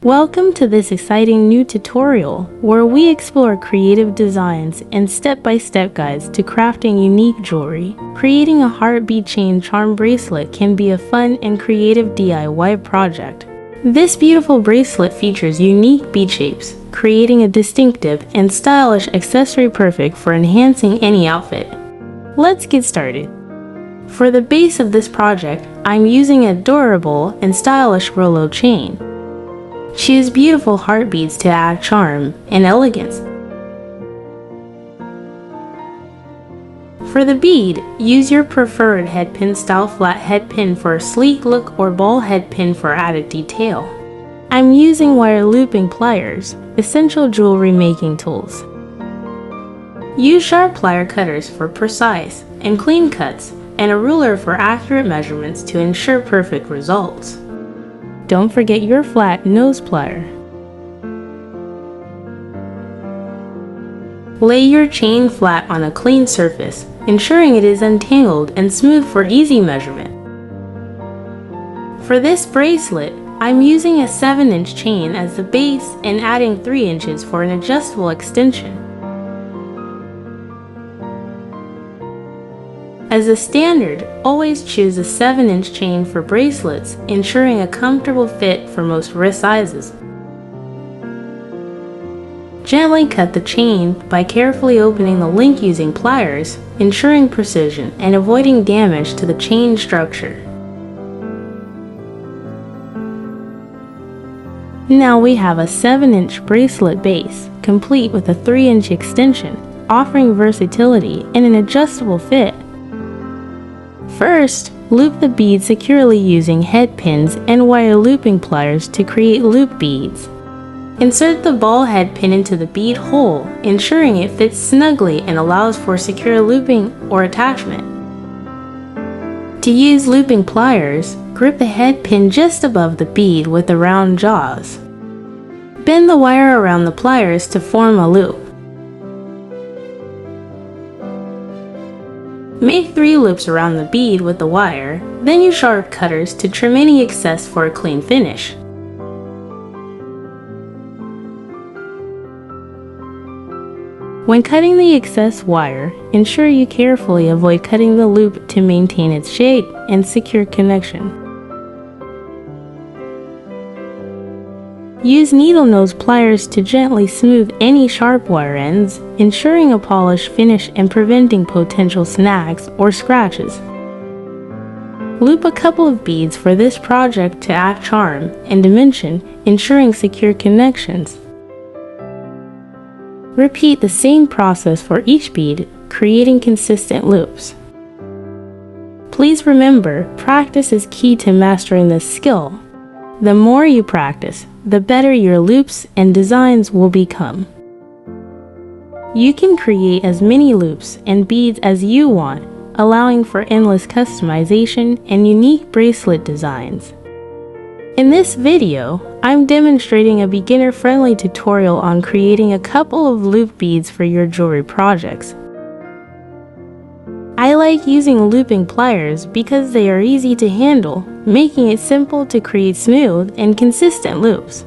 Welcome to this exciting new tutorial where we explore creative designs and step-by-step guides to crafting unique jewelry. Creating a heartbeat chain charm bracelet can be a fun and creative DIY project. This beautiful bracelet features unique bead shapes, creating a distinctive and stylish accessory perfect for enhancing any outfit. Let's get started. For the base of this project, I'm using a durable and stylish Rollo chain. Choose beautiful heartbeats to add charm and elegance. For the bead, use your preferred head pin style flat head pin for a sleek look or ball head pin for added detail. I'm using wire looping pliers, essential jewelry making tools. Use sharp plier cutters for precise and clean cuts and a ruler for accurate measurements to ensure perfect results. Don't forget your flat nose plier. Lay your chain flat on a clean surface, ensuring it is untangled and smooth for easy measurement. For this bracelet, I'm using a 7-inch chain as the base and adding 3 inches for an adjustable extension. As a standard, always choose a 7-inch chain for bracelets, ensuring a comfortable fit for most wrist sizes. Gently cut the chain by carefully opening the link using pliers, ensuring precision and avoiding damage to the chain structure. Now we have a 7-inch bracelet base, complete with a 3-inch extension, offering versatility and an adjustable fit. First, loop the bead securely using head pins and wire looping pliers to create loop beads. Insert the ball head pin into the bead hole, ensuring it fits snugly and allows for secure looping or attachment. To use looping pliers, grip the head pin just above the bead with the round jaws. Bend the wire around the pliers to form a loop. Make 3 loops around the bead with the wire, then use sharp cutters to trim any excess for a clean finish. When cutting the excess wire, ensure you carefully avoid cutting the loop to maintain its shape and secure connection. Use needle nose pliers to gently smooth any sharp wire ends, ensuring a polished finish and preventing potential snags or scratches. Loop a couple of beads for this project to add charm and dimension, ensuring secure connections. Repeat the same process for each bead, creating consistent loops. Please remember, practice is key to mastering this skill. The more you practice, the better your loops and designs will become. You can create as many loops and beads as you want, allowing for endless customization and unique bracelet designs. In this video, I'm demonstrating a beginner-friendly tutorial on creating a couple of loop beads for your jewelry projects. I like using looping pliers because they are easy to handle, making it simple to create smooth and consistent loops.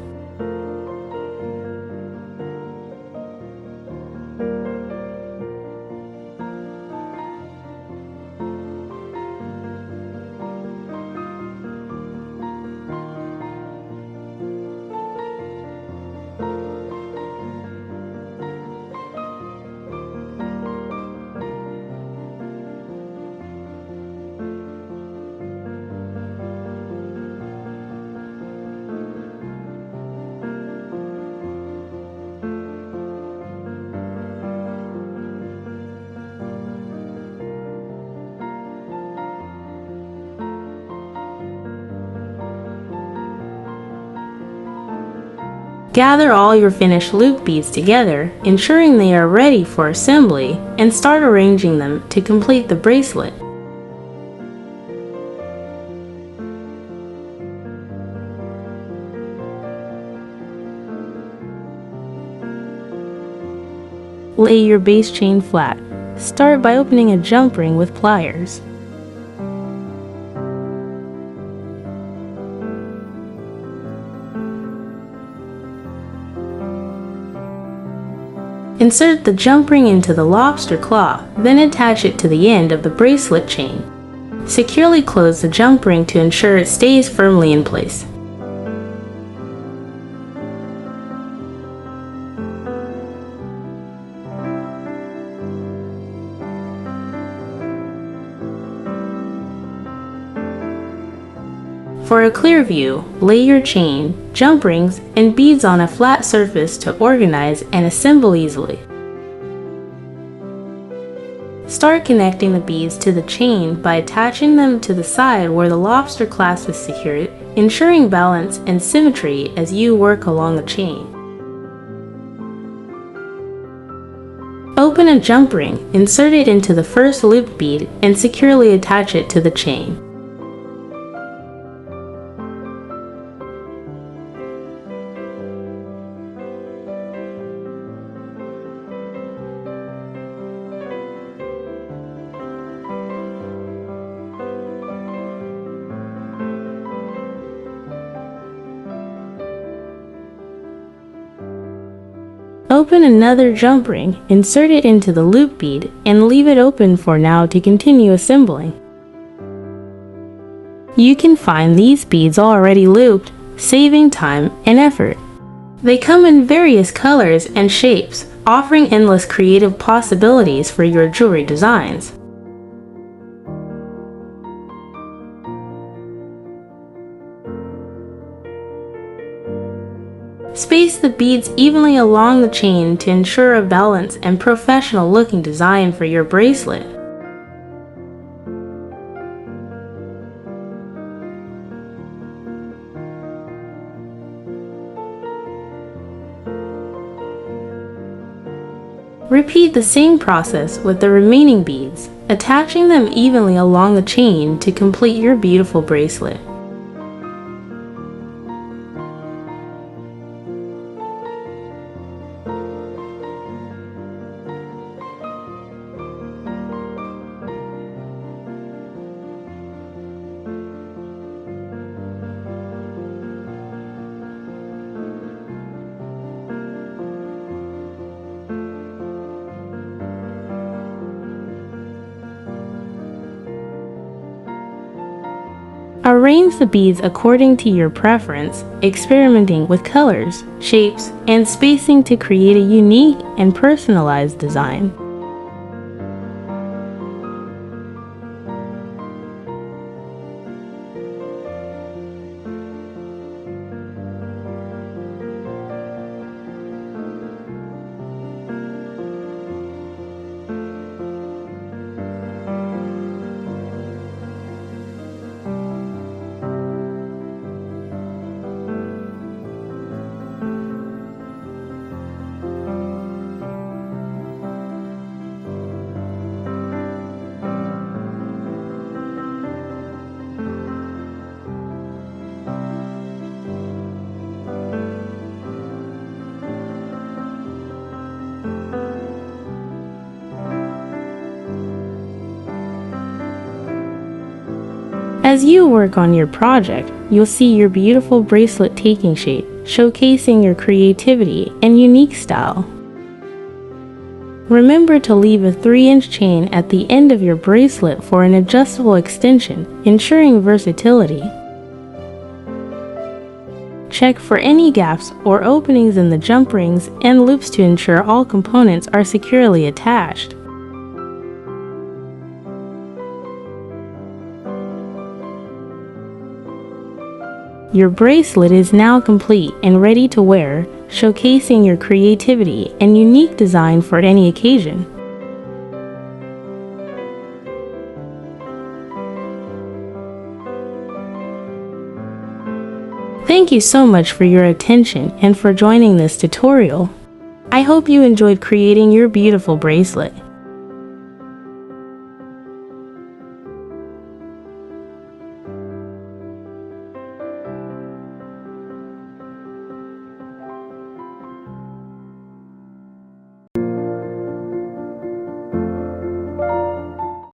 Gather all your finished loop beads together, ensuring they are ready for assembly, and start arranging them to complete the bracelet. Lay your base chain flat. Start by opening a jump ring with pliers. Insert the jump ring into the lobster claw, then attach it to the end of the bracelet chain. Securely close the jump ring to ensure it stays firmly in place. For a clear view, lay your chain, jump rings, and beads on a flat surface to organize and assemble easily. Start connecting the beads to the chain by attaching them to the side where the lobster clasp is secured, ensuring balance and symmetry as you work along the chain. Open a jump ring, insert it into the first loop bead, and securely attach it to the chain. Open another jump ring, insert it into the loop bead, and leave it open for now to continue assembling. You can find these beads already looped, saving time and effort. They come in various colors and shapes, offering endless creative possibilities for your jewelry designs. Space the beads evenly along the chain to ensure a balanced and professional-looking design for your bracelet. Repeat the same process with the remaining beads, attaching them evenly along the chain to complete your beautiful bracelet. Arrange the beads according to your preference, experimenting with colors, shapes, and spacing to create a unique and personalized design. As you work on your project, you'll see your beautiful bracelet taking shape, showcasing your creativity and unique style. Remember to leave a 3-inch chain at the end of your bracelet for an adjustable extension, ensuring versatility. Check for any gaps or openings in the jump rings and loops to ensure all components are securely attached. Your bracelet is now complete and ready to wear, showcasing your creativity and unique design for any occasion. Thank you so much for your attention and for joining this tutorial. I hope you enjoyed creating your beautiful bracelet.